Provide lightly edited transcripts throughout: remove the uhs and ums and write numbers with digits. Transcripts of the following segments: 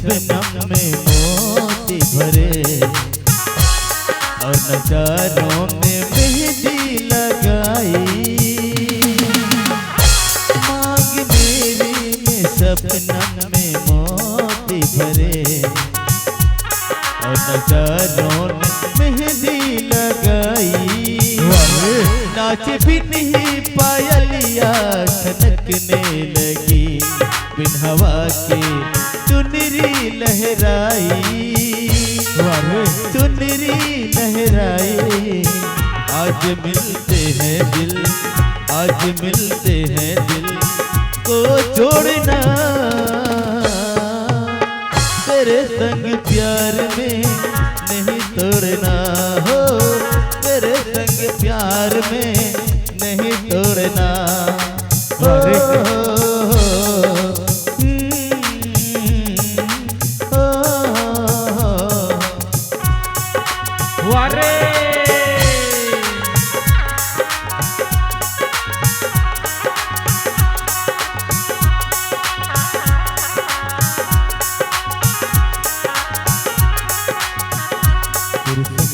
शबनम में मोती भरे और नजारों में मेहंदी लगाई। मांग मेरी में शबनम में मोती भरे और नजारों में मेहंदी लगाई। नाच भी नहीं पायलिया खनकने लगी, बिन हवा के चुनरी लहराई। चुनरी लहराई। आज मिलते हैं दिल, आज मिलते हैं दिल को जोड़ना। तेरे संग प्यार में नहीं तोड़ना हो, तेरे संग प्यार में नहीं तोड़ना।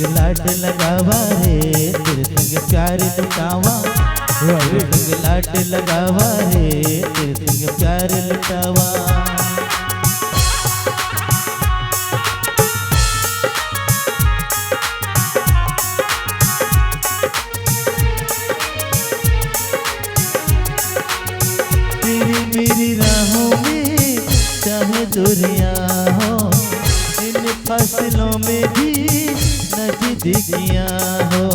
लाड लगावा रे तेरे संग प्यार लुटावा, तेरे संग लाड लगावा रे तेरे संग प्यार लुटावा। तेरी मेरी राहों में चाहे दूरियां हो, इन फसलों में भी नजदीकियां हो।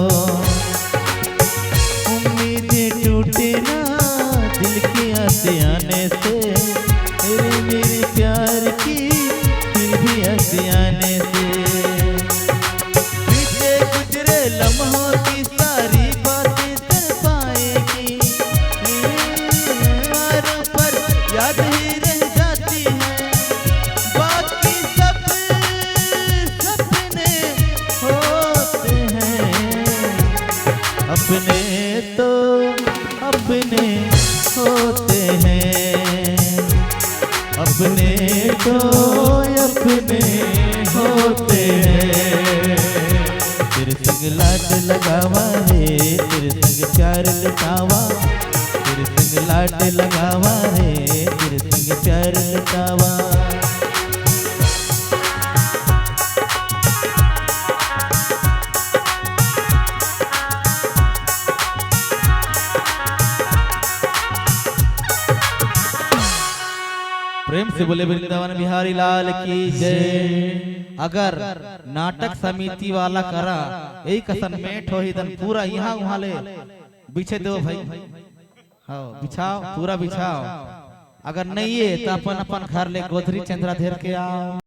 उम्मीदें टूटे ना दिल के आशियाने से, तेरे मेरे प्यार की फिर भी आशियाने से। बीते गुजरे लम्हों की सारी बातें तर पाएगी, पर याद ही रह जाती है। बाकी सब सपने होते हैं, अपने तो अपने होते हैं, अपने तो अपने होते हैं। तेरे संग लाड लगावा रे तेरे संग प्यार लुटावा, तेरे संग लाड लगावा रे तेरे संग प्यार लुटावा। प्रेम से बोले वृंदावन बिहारी लाल की जय। अगर नाटक समिति वाला करा यही कसन मेट हो ही पूरा यहाँ वहाँ ले बिछे दो भाई। हाँ बिछाओ पूरा बिछाओ, अगर नहीं है तो अपन अपन घर ले गोधरी चंद्रा धेर के आओ।